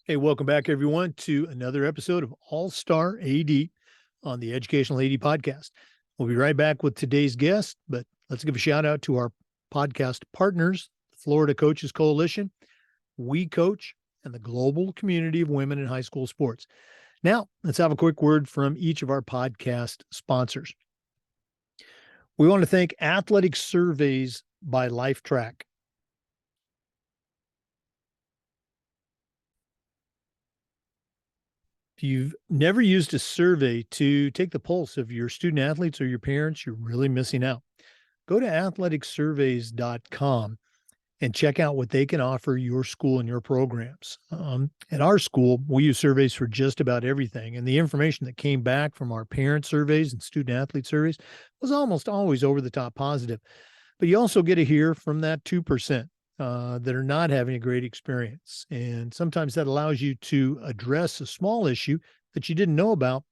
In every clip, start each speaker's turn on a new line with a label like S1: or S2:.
S1: Hey, welcome back, everyone, to another episode of All-Star AD on the Educational AD Podcast. We'll be right back with today's guest, but let's give a shout out to our podcast partners, the Florida Coaches Coalition, We Coach, and the global community of women in high school sports. Now, let's have a quick word from each of our podcast sponsors. We want to thank Athletic Surveys by LifeTrack. If you've never used a survey to take the pulse of your student athletes or your parents, you're really missing out. Go to athleticsurveys.com and check out what they can offer your school and your programs. At our school, we use surveys for just about everything. And the information that came back from our parent surveys and student athlete surveys was almost always over the top positive. But you also get to hear from that 2%. That are not having a great experience. And sometimes that allows you to address a small issue that you didn't know about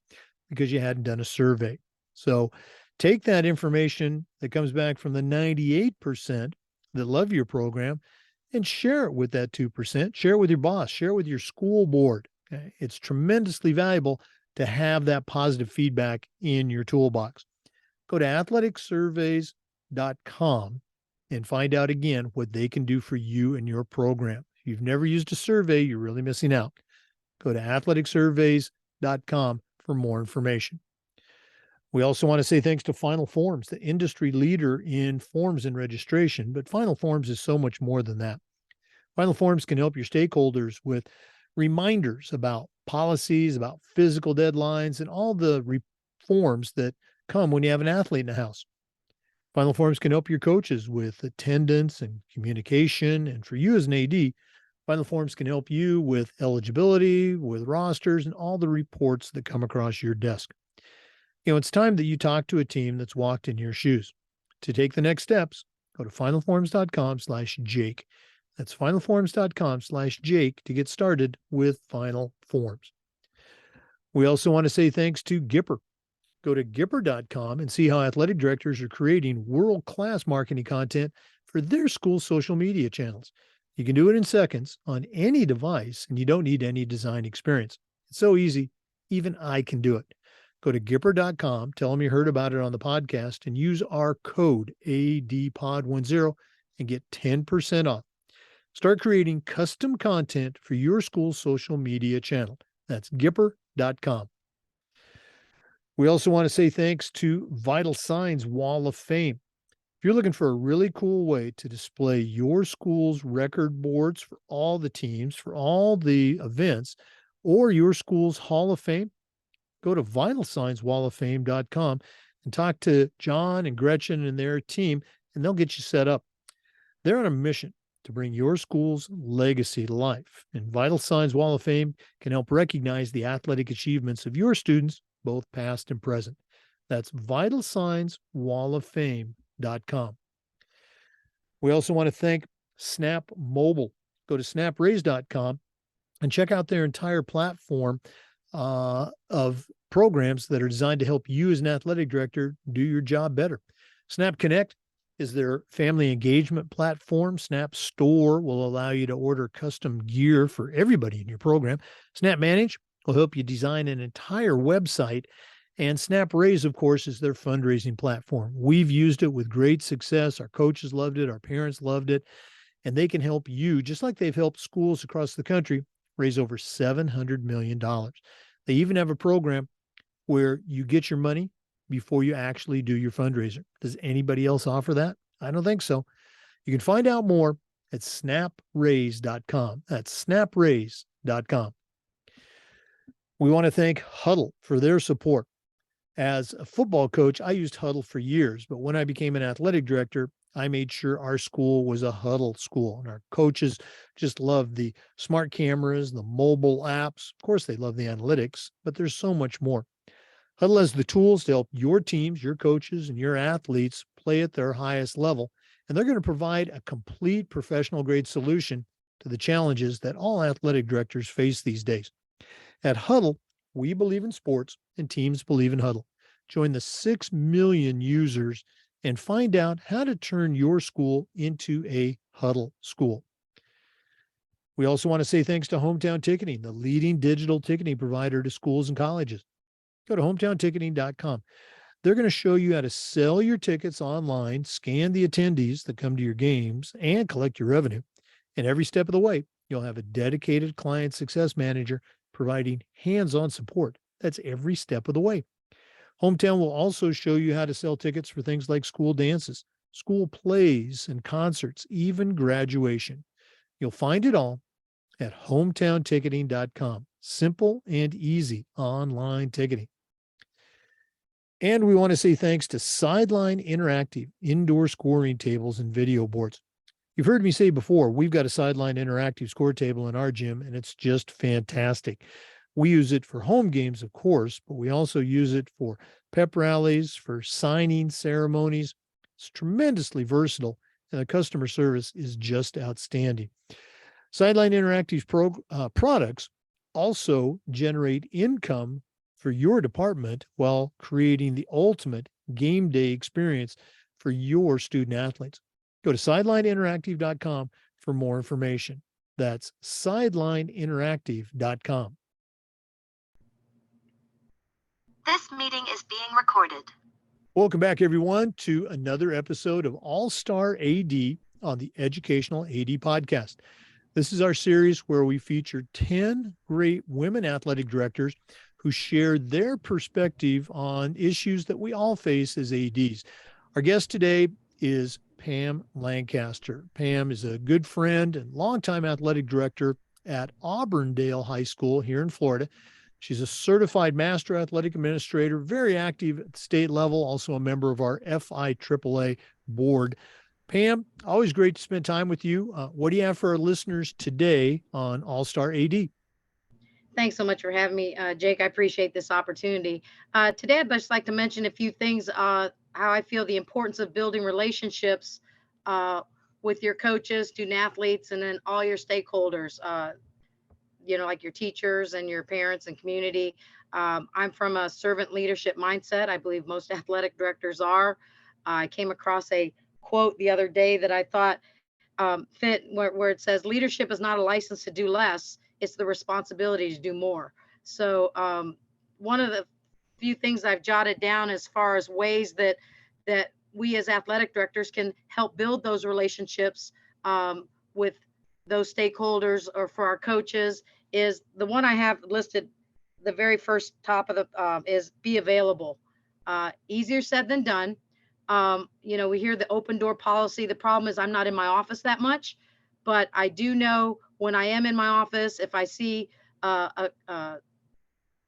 S1: because you hadn't done a survey. So take that information that comes back from the 98% that love your program and share it with that 2%. Share it with your boss, share it with your school board. Okay? It's tremendously valuable to have that positive feedback in your toolbox. Go to athleticsurveys.com and find out again what they can do for you and your program. If you've never used a survey, you're really missing out. Go to athleticsurveys.com for more information. We also want to say thanks to Final Forms, the industry leader in forms and registration, but Final Forms is so much more than that. Final Forms can help your stakeholders with reminders about policies, about physical deadlines, and all the forms that come when you have an athlete in the house. Final Forms can help your coaches with attendance and communication. And for you as an AD, Final Forms can help you with eligibility, with rosters, and all the reports that come across your desk. You know, it's time that you talk to a team that's walked in your shoes. To take the next steps, go to finalforms.com/Jake. That's finalforms.com/Jake to get started with Final Forms. We also want to say thanks to Gipper. Go to Gipper.com and see how athletic directors are creating world-class marketing content for their school social media channels. You can do it in seconds on any device, and you don't need any design experience. It's so easy, even I can do it. Go to Gipper.com, tell them you heard about it on the podcast, and use our code ADPOD10 and get 10% off. Start creating custom content for your school's social media channel. That's Gipper.com. We also want to say thanks to Vital Signs Wall of Fame. If you're looking for a really cool way to display your school's record boards for all the teams, for all the events, or your school's Hall of Fame, go to vitalsignswalloffame.com and talk to John and Gretchen and their team, and they'll get you set up. They're on a mission to bring your school's legacy to life. And Vital Signs Wall of Fame can help recognize the athletic achievements of your students, both past and present. That's vitalsignswalloffame.com. We also want to thank Snap Mobile. Go to snapraise.com and check out their entire platform of programs that are designed to help you as an athletic director do your job better. Snap Connect is their family engagement platform. Snap Store will allow you to order custom gear for everybody in your program. Snap Manage will help you design an entire website. And Snap Raise, of course, is their fundraising platform. We've used it with great success. Our coaches loved it. Our parents loved it. And they can help you, just like they've helped schools across the country, raise over $700 million. They even have a program where you get your money before you actually do your fundraiser. Does anybody else offer that? I don't think so. You can find out more at snapraise.com. That's snapraise.com. We want to thank Huddle for their support. As a football coach, I used Huddle for years, but when I became an athletic director, I made sure our school was a Huddle school, and our coaches just loved the smart cameras, the mobile apps. Of course, they love the analytics, but there's so much more. Huddle has the tools to help your teams, your coaches, and your athletes play at their highest level, and they're going to provide a complete professional-grade solution to the challenges that all athletic directors face these days. At Huddle, we believe in sports, and teams believe in Huddle. Join the 6 million users and find out how to turn your school into a Huddle school. We also want to say thanks to Hometown Ticketing, the leading digital ticketing provider to schools and colleges. Go to hometownticketing.com. They're going to show you how to sell your tickets online, scan the attendees that come to your games, and collect your revenue. And every step of the way, you'll have a dedicated client success manager providing hands-on support. That's every step of the way. Hometown will also show you how to sell tickets for things like school dances, school plays and concerts, even graduation. You'll find it all at hometownticketing.com. Simple and easy online ticketing. And we want to say thanks to Sideline Interactive indoor scoring tables and video boards. You've heard me say before, we've got a Sideline Interactive score table in our gym, and it's just fantastic. We use it for home games, of course, but we also use it for pep rallies, for signing ceremonies. It's tremendously versatile, and the customer service is just outstanding. Sideline Interactive's products also generate income for your department while creating the ultimate game day experience for your student athletes. Go to sidelineinteractive.com for more information. That's sidelineinteractive.com.
S2: This meeting is being recorded.
S1: Welcome back, everyone, to another episode of All-Star AD on the Educational AD Podcast. This is our series where we feature 10 great women athletic directors who share their perspective on issues that we all face as ADs. Our guest today is Pam Lancaster. Pam is a good friend and longtime athletic director at Auburndale High School here in Florida. She's a certified master athletic administrator, very active at the state level, also a member of our FIAAA Board. Pam, always great to spend time with you. What do you have for our listeners today on All-Star AD?
S3: Thanks so much for having me, Jake. I appreciate this opportunity. Today, I'd just like to mention a few things, how I feel the importance of building relationships with your coaches, student athletes, and then all your stakeholders, like your teachers and your parents and community. I'm from a servant leadership mindset. I believe most athletic directors are. I came across a quote the other day that I thought fit where it says, leadership is not a license to do less. It's the responsibility to do more. So one of the few things I've jotted down as far as ways that we as athletic directors can help build those relationships with those stakeholders or for our coaches is the one I have listed. The very first top of the is be available. Easier said than done. We hear the open door policy. The problem is I'm not in my office that much, but I do know when I am in my office, if I see a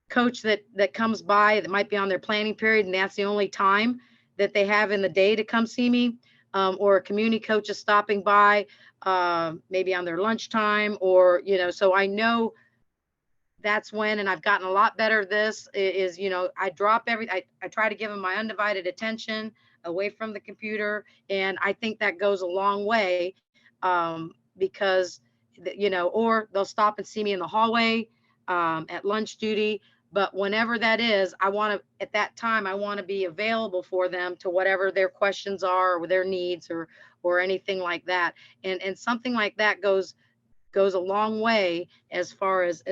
S3: coach that comes by that might be on their planning period and that's the only time that they have in the day to come see me, or a community coach is stopping by, maybe on their lunchtime, or, so I know that's when, and I've gotten a lot better at this, is, I drop everything. I try to give them my undivided attention away from the computer. And I think that goes a long way, because, or they'll stop and see me in the hallway, at lunch duty. But whenever that is, at that time, I want to be available for them to whatever their questions are or their needs or anything like that. And something like that goes a long way as far as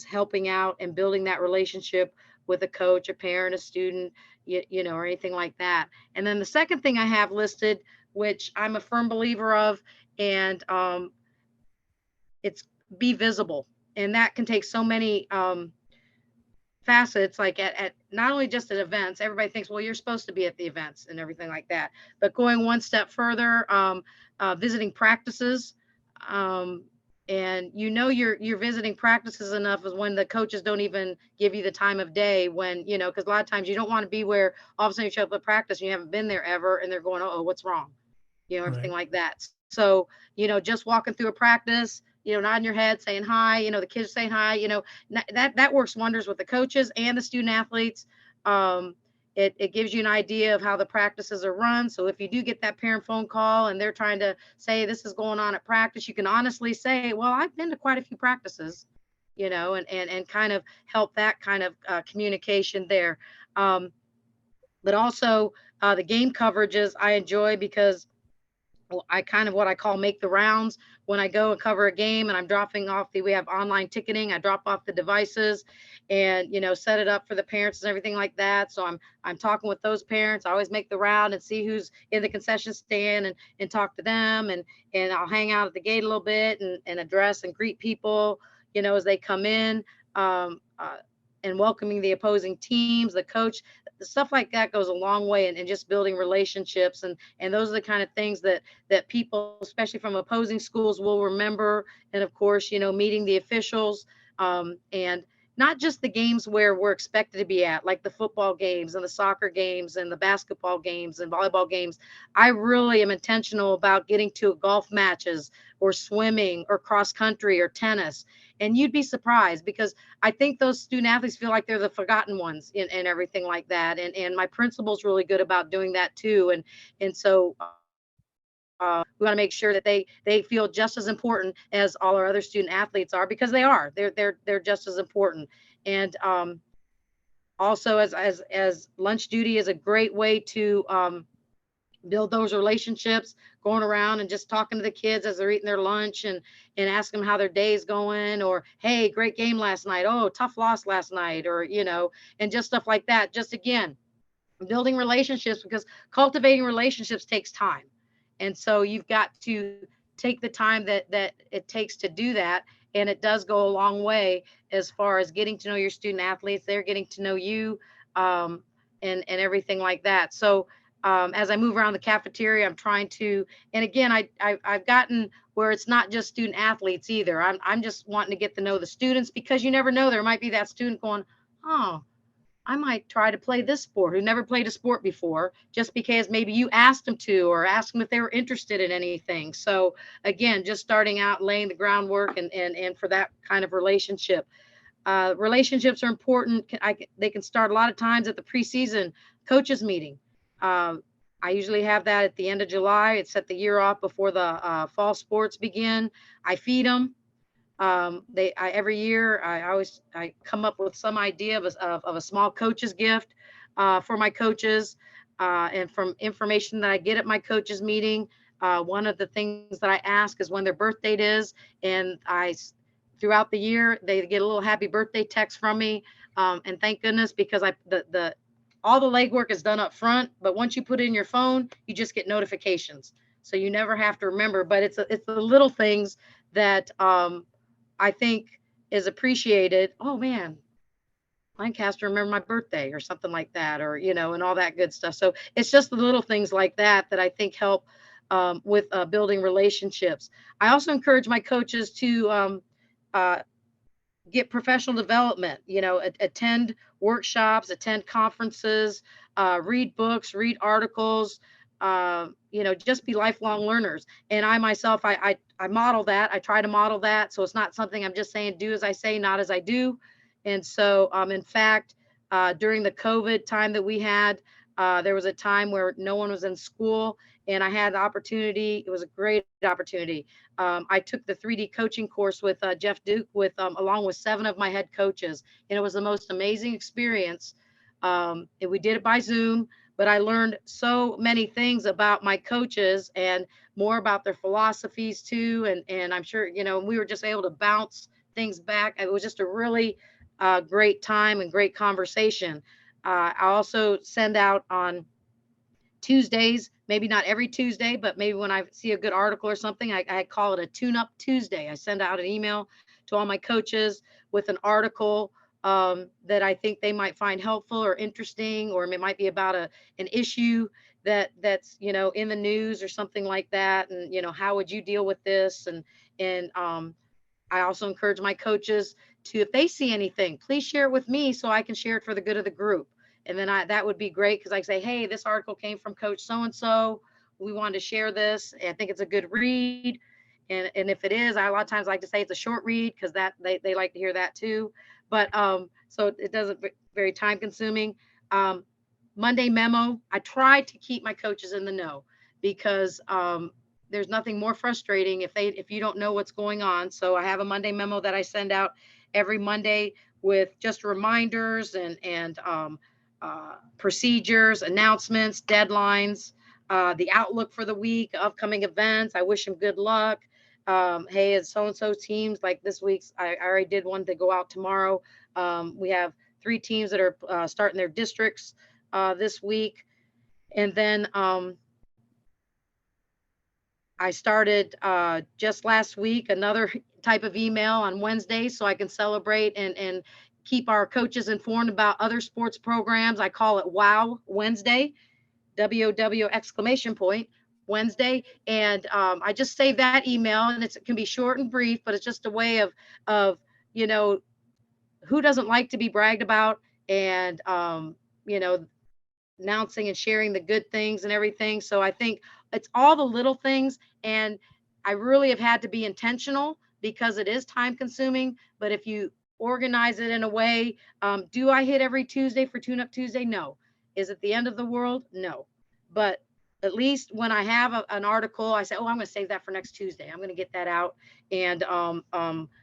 S3: helping out and building that relationship with a coach, a parent, a student, or anything like that. And then the second thing I have listed, which I'm a firm believer of, and it's be visible. And that can take so many facets, like at not only just at events. Everybody thinks, well, you're supposed to be at the events and everything like that, but going one step further, visiting practices, and you're visiting practices enough is when the coaches don't even give you the time of day, when because a lot of times you don't want to be where all of a sudden you show up at practice and you haven't been there ever and they're going, oh, what's wrong, everything like that. So just walking through a practice, nodding your head, saying hi, the kids saying hi, that works wonders with the coaches and the student athletes. It gives you an idea of how the practices are run. So if you do get that parent phone call and they're trying to say this is going on at practice, you can honestly say, well, I've been to quite a few practices, and kind of help that kind of communication there. But also the game coverages I enjoy because I kind of what I call make the rounds when I go and cover a game and I'm dropping off we have online ticketing. I drop off the devices and, set it up for the parents and everything like that. So I'm talking with those parents. I always make the round and see who's in the concession stand and talk to them. And I'll hang out at the gate a little bit and address and greet people, as they come in, and welcoming the opposing teams, the coach, stuff like that goes a long way in just building relationships. And those are the kind of things that people, especially from opposing schools, will remember. And of course, meeting the officials, and not just the games where we're expected to be at, like the football games and the soccer games and the basketball games and volleyball games. I really am intentional about getting to golf matches or swimming or cross country or tennis. And you'd be surprised because I think those student athletes feel like they're the forgotten ones and everything like that. And my principal's really good about doing that too. And so we want to make sure that they feel just as important as all our other student athletes are, because they are. They're just as important. And also, as lunch duty is a great way to build those relationships, going around and just talking to the kids as they're eating their lunch and ask them how their day's going, or hey, great game last night, oh, tough loss last night, or and just stuff like that. Just again, building relationships, because cultivating relationships takes time. And so you've got to take the time that it takes to do that. And it does go a long way as far as getting to know your student athletes. They're getting to know you, um, and everything like that. So as I move around the cafeteria, I'm trying to, and again, I've gotten where it's not just student athletes either. I'm just wanting to get to know the students, because you never know, there might be that student going, oh, I might try to play this sport, who never played a sport before, just because maybe you asked them to, or asked them if they were interested in anything. So again, just starting out, laying the groundwork and for that kind of relationship. Relationships are important. They can start a lot of times at the preseason coaches meeting. Uh, I usually have that at the end of July. It's set the year off before the fall sports begin. I feed them. Every year I come up with some idea of a small coach's gift for my coaches, and from information that I get at my coaches meeting. One of the things that I ask is when their birth date is, and throughout the year they get a little happy birthday text from me, and thank goodness, because the all the legwork is done up front, but once you put it in your phone, you just get notifications, so you never have to remember. But it's the little things that I think is appreciated. Oh man, Lancaster, remember my birthday or something like that, or, and all that good stuff. So it's just the little things like that that I think help with building relationships. I also encourage my coaches to uh, get professional development, attend workshops, attend conferences, read books, read articles, just be lifelong learners. And I myself, I model that. I try to model that. So it's not something I'm just saying, do as I say, not as I do. And so, in fact, during the COVID time that we had, there was a time where no one was in school, and I had the opportunity. It was a great opportunity. I took the 3D coaching course with Jeff Duke, along with 7 of my head coaches, and it was the most amazing experience. And we did it by Zoom, but I learned so many things about my coaches and more about their philosophies too. And I'm sure, we were just able to bounce things back. It was just a really great time and great conversation. I also send out on Tuesdays, maybe not every Tuesday, but maybe when I see a good article or something, I call it a tune up Tuesday. I send out an email to all my coaches with an article that I think they might find helpful or interesting, or it might be about an issue that's in the news or something like that. And how would you deal with this? And I also encourage my coaches to, if they see anything, please share it with me so I can share it for the good of the group. And then that would be great, because I say, hey, this article came from Coach so and so. We wanted to share this. I think it's a good read. And if it is, I a lot of times like to say it's a short read, because that they like to hear that too. But so it doesn't very time consuming. Monday memo. I try to keep my coaches in the know, because there's nothing more frustrating if you don't know what's going on. So I have a Monday memo that I send out every Monday with just reminders and procedures, announcements, deadlines. the outlook for the week, upcoming events. I wish them good luck. Hey, it's so-and-so teams like this week's, I already did one to go out tomorrow. We have 3 teams that are starting their districts this week. And then I started just last week another type of email on Wednesday so I can celebrate and keep our coaches informed about other sports programs. I call it WOW Wednesday, WOW exclamation point Wednesday. And I just saved that email, and it can be short and brief, but it's just a way of, you know, who doesn't like to be bragged about, and, you know, announcing and sharing the good things and everything. So I think it's all the little things. And I really have had to be intentional because it is time consuming. But if you organize it in a way, do I hit every Tuesday for Tune Up Tuesday? No. Is it the end of the world? No. But at least when I have an article, I say, oh, I'm going to save that for next Tuesday. I'm going to get that out. And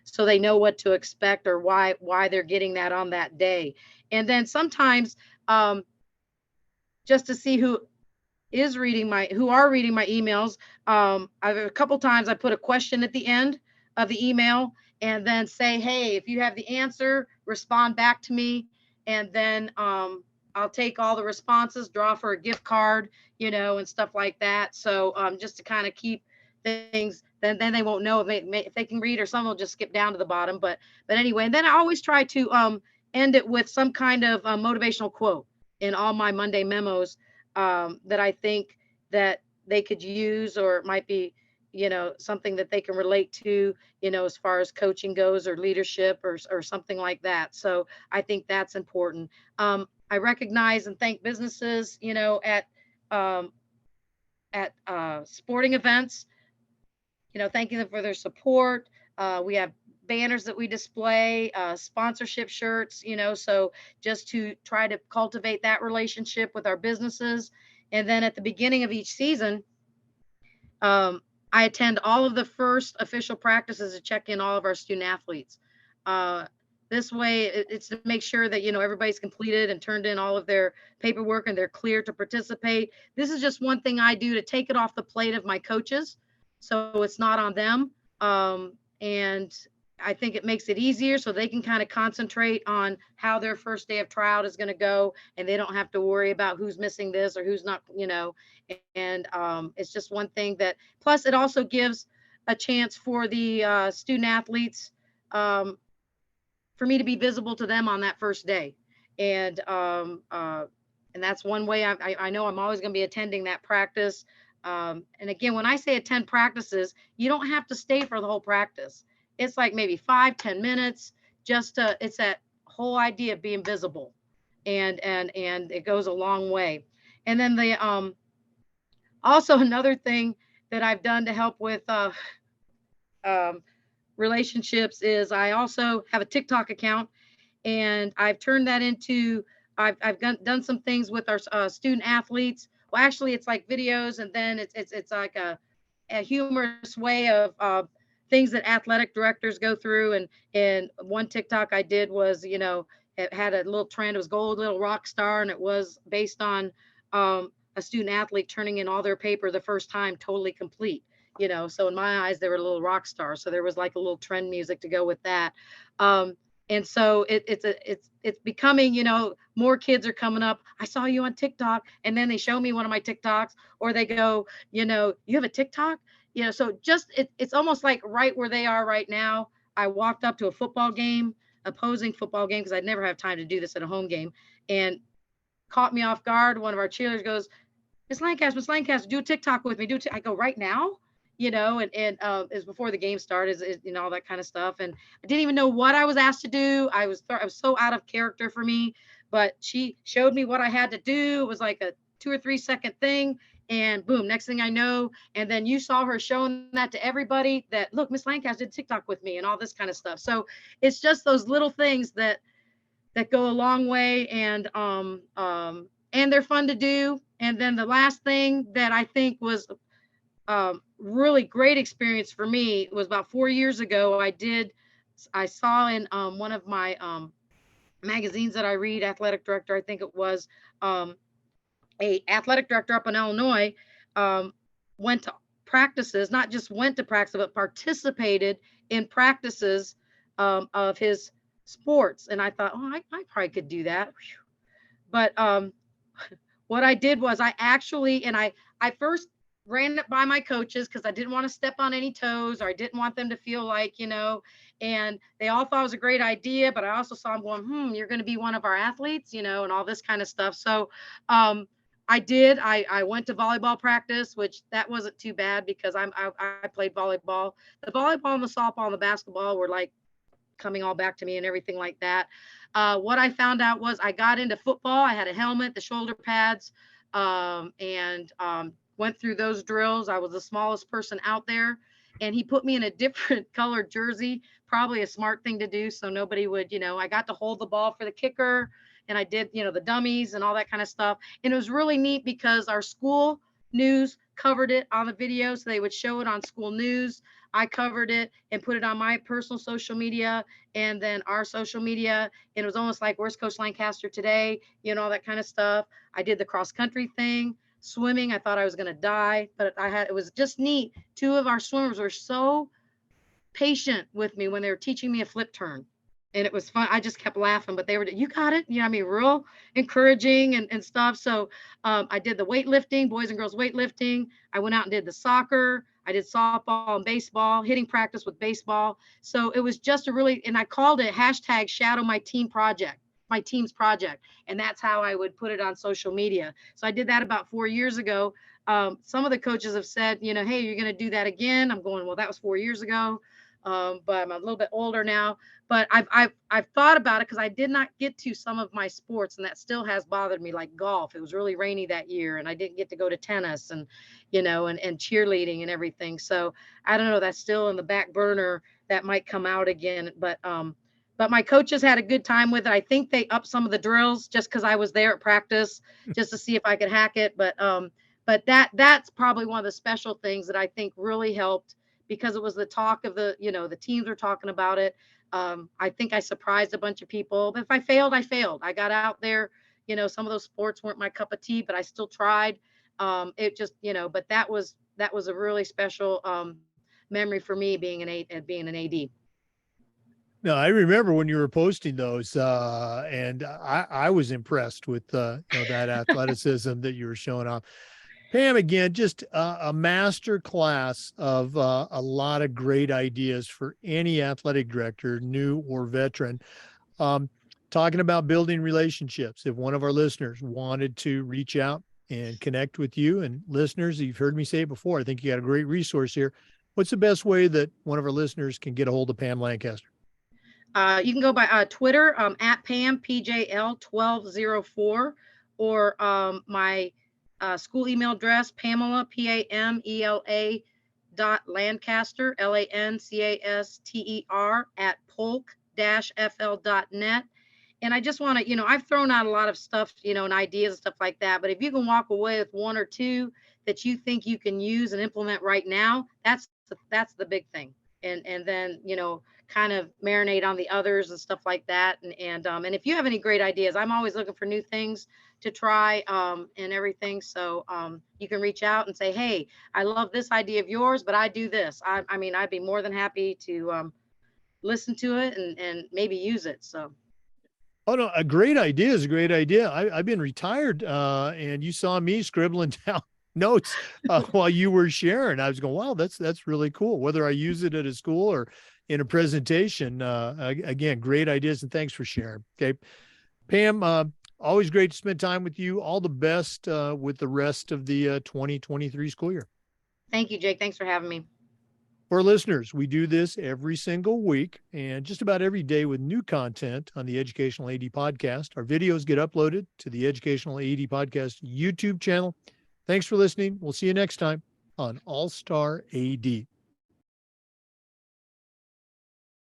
S3: so they know what to expect or why they're getting that on that day. And then sometimes, just to see who are reading my emails. I've a couple times I put a question at the end of the email and then say, hey, if you have the answer, respond back to me. And then I'll take all the responses, draw for a gift card, you know, and stuff like that. So just to kind of keep things, then they won't know if they can read, or some will just skip down to the bottom. But anyway, and then I always try to end it with some kind of motivational quote in all my Monday memos that I think that they could use, or it might be, you know, something that they can relate to, you know, as far as coaching goes or leadership or something like that. So I think that's important. I recognize and thank businesses, you know, at sporting events, you know, thanking them for their support. We have banners that we display, sponsorship shirts, you know, so just to try to cultivate that relationship with our businesses. And then at the beginning of each season, I attend all of the first official practices to check in all of our student athletes. This way, it's to make sure that, you know, everybody's completed and turned in all of their paperwork and they're clear to participate. This is just one thing I do to take it off the plate of my coaches, so it's not on them. And I think it makes it easier so they can kind of concentrate on how their first day of tryout is going to go, and they don't have to worry about who's missing this or who's not, you know. And it's just one thing that, plus it also gives a chance for the student athletes, for me to be visible to them on that first day. And that's one way I know I'm always going to be attending that practice. And again, when I say attend practices, you don't have to stay for the whole practice. It's like maybe 5-10 minutes, it's that whole idea of being visible, and it goes a long way. And then the also another thing that I've done to help with relationships is I also have a TikTok account, and I've turned that into, I've done some things with our student athletes. Well, actually, it's like videos, and then it's like a humorous way of things that athletic directors go through. And one TikTok I did was, you know, it had a little trend. It was Gold Little Rock Star, and it was based on a student athlete turning in all their paper the first time, totally complete. You know, so in my eyes, they were a little rock star. So there was like a little trend music to go with that. And so it's becoming, you know, more kids are coming up. I saw you on TikTok, and then they show me one of my TikToks, or they go, you know, you have a TikTok, you know. So just it's almost like right where they are right now. I walked up to a football game, opposing football game, because I'd never have time to do this at a home game, and caught me off guard. One of our cheerleaders goes, Miss Lancaster, do a TikTok with me. I go, right now? You know, and is before the game started, is, you know, all that kind of stuff. And I didn't even know what I was asked to do. I was so out of character for me, but she showed me what I had to do. It was like a 2 or 3 second thing, and boom, next thing I know. And then you saw her showing that to everybody, that look, Miss Lancaster did TikTok with me and all this kind of stuff. So it's just those little things that go a long way, and they're fun to do. And then the last thing that I think was really great experience for me was about 4 years ago. I saw in one of my magazines that I read, Athletic Director, I think it was, a athletic director up in Illinois um, went to practices, not just went to practice, but participated in practices of his sports. And I thought, oh, I probably could do that. Whew. But what I did was I actually, and I first ran it by my coaches because I didn't want to step on any toes, or I didn't want them to feel like, and they all thought it was a great idea, but I also saw them going, you're going to be one of our athletes, and all this kind of stuff. So I did. I went to volleyball practice, which that wasn't too bad because I played volleyball. The volleyball and the softball and the basketball were like coming all back to me and everything like that. What I found out was I got into football. I had a helmet, the shoulder pads, and went through those drills. I was the smallest person out there, and he put me in a different colored jersey, probably a smart thing to do. So nobody would, I got to hold the ball for the kicker, and I did, the dummies and all that kind of stuff. And it was really neat because our school news covered it on the video. So they would show it on school news. I covered it and put it on my personal social media and then our social media. And it was almost like, where's Coach Lancaster today? All that kind of stuff. I did the cross country thing, swimming. I thought I was going to die, but it was just neat. Two of our swimmers were so patient with me when they were teaching me a flip turn. And it was fun. I just kept laughing, but they were, you got it. Real encouraging and stuff. So I did the weightlifting, boys and girls weightlifting. I went out and did the soccer. I did softball and baseball, hitting practice with baseball. So it was just and I called it hashtag shadow my team project, my team's project. And that's how I would put it on social media. So I did that about 4 years ago. Some of the coaches have said, hey, you're going to do that again. I'm going, well, that was 4 years ago. But I'm a little bit older now. But I've thought about it because I did not get to some of my sports, and that still has bothered me, like golf. It was really rainy that year, and I didn't get to go to tennis and and cheerleading and everything. So I don't know. That's still in the back burner. That might come out again. But my coaches had a good time with it. I think they upped some of the drills just because I was there at practice, just to see if I could hack it. But that's probably one of the special things that I think really helped, because it was the talk of the teams were talking about it. I think I surprised a bunch of people, but if I failed, I failed. I got out there, some of those sports weren't my cup of tea, but I still tried. It just, but that was a really special memory for me being an AD.
S1: No, I remember when you were posting those, and I was impressed with that athleticism that you were showing off. Pam, again, just a master class of a lot of great ideas for any athletic director, new or veteran. Talking about building relationships. If one of our listeners wanted to reach out and connect with you, and listeners, you've heard me say it before, I think you got a great resource here. What's the best way that one of our listeners can get a hold of Pam Lancaster?
S3: You can go by Twitter at Pam PJL1204, or my school email address, Pamela, PAMELA .Lancaster, LANCASTER @polk-fl.net. And I just want to, I've thrown out a lot of stuff, and ideas and stuff like that. But if you can walk away with one or two that you think you can use and implement right now, that's the big thing. And then, kind of marinate on the others and stuff like that. And if you have any great ideas, I'm always looking for new things to try and everything. So you can reach out and say, hey, I love this idea of yours, but I do this. I mean, I'd be more than happy to listen to it and maybe use it. So.
S1: Oh, no, a great idea is a great idea. I've been retired, and you saw me scribbling down notes while you were sharing. I was going, wow, that's really cool. Whether I use it at a school or in a presentation, again, great ideas, and thanks for sharing. Okay, Pam, always great to spend time with you. All the best with the rest of the 2023 school year.
S3: Thank you, Jake. Thanks for having me.
S1: For listeners, we do this every single week and just about every day with new content on the Educational AD Podcast. Our videos get uploaded to the Educational AD Podcast YouTube channel. Thanks for listening. We'll see you next time on All-Star AD.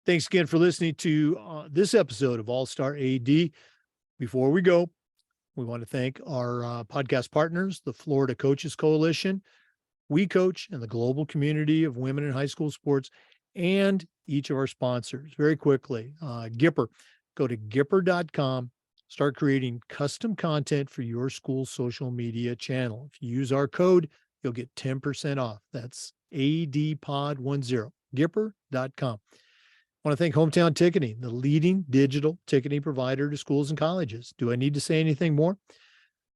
S1: Thanks again for listening to this episode of All-Star AD. Before we go, we want to thank our podcast partners, the Florida Coaches Coalition, We Coach, and the global community of women in high school sports, and each of our sponsors. Very quickly, Gipper. Go to Gipper.com. Start creating custom content for your school's social media channel. If you use our code you'll get 10% off. That's ADPOD10, Gipper.com. I want to thank Hometown Ticketing, the leading digital ticketing provider to schools and colleges. Do I need to say anything more?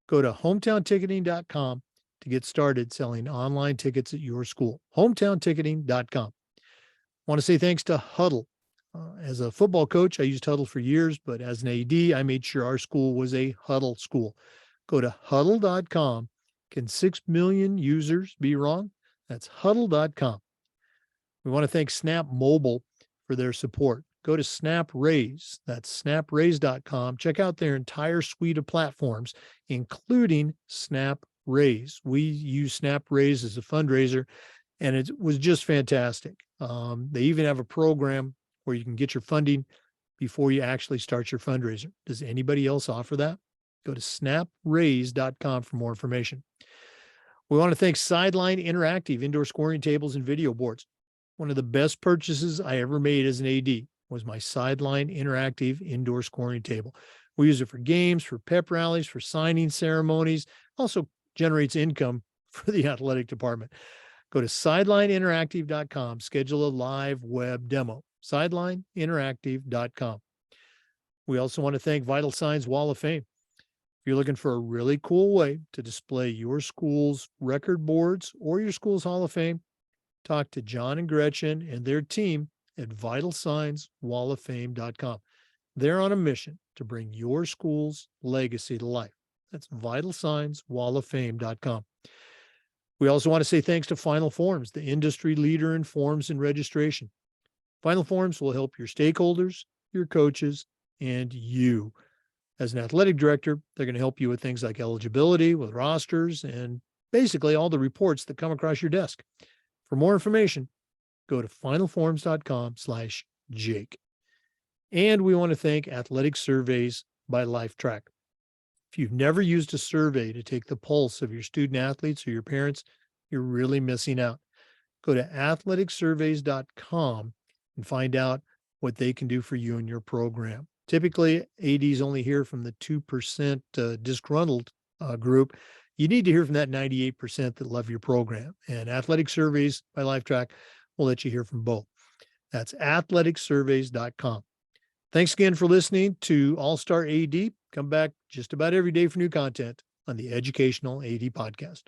S1: Go to hometownticketing.com to get started selling online tickets at your school. Hometownticketing.com. I want to say thanks to Huddle. As a football coach, I used Huddle for years, but as an AD, I made sure our school was a Huddle school. Go to huddle.com. Can 6 million users be wrong? That's huddle.com. We want to thank Snap Mobile for their support. Go to SnapRaise. That's snapraise.com. Check out their entire suite of platforms, including SnapRaise. We use SnapRaise as a fundraiser, and it was just fantastic. They even have a program where you can get your funding before you actually start your fundraiser. Does anybody else offer that? Go to snapraise.com for more information. We want to thank Sideline Interactive indoor scoring tables and video boards. One of the best purchases I ever made as an AD was my Sideline Interactive indoor scoring table. We use it for games, for pep rallies, for signing ceremonies, also generates income for the athletic department. Go to sidelineinteractive.com, schedule a live web demo, sidelineinteractive.com. We also want to thank Vital Signs Wall of Fame. If you're looking for a really cool way to display your school's record boards or your school's Hall of Fame, talk to John and Gretchen and their team at vitalsignswalloffame.com. They're on a mission to bring your school's legacy to life. That's vitalsignswalloffame.com. We also want to say thanks to Final Forms, the industry leader in forms and registration. Final Forms will help your stakeholders, your coaches, and you. As an athletic director, they're going to help you with things like eligibility, with rosters, and basically all the reports that come across your desk. For more information, go to finalforms.com/Jake. And we want to thank Athletic Surveys by LifeTrack. If you've never used a survey to take the pulse of your student athletes or your parents, you're really missing out. Go to athleticsurveys.com and find out what they can do for you and your program. Typically, ADs only hear from the 2% disgruntled group. You need to hear from that 98% that love your program. And Athletic Surveys by LifeTrack will let you hear from both. That's athleticsurveys.com. Thanks again for listening to All-Star AD. Come back just about every day for new content on the Educational AD Podcast.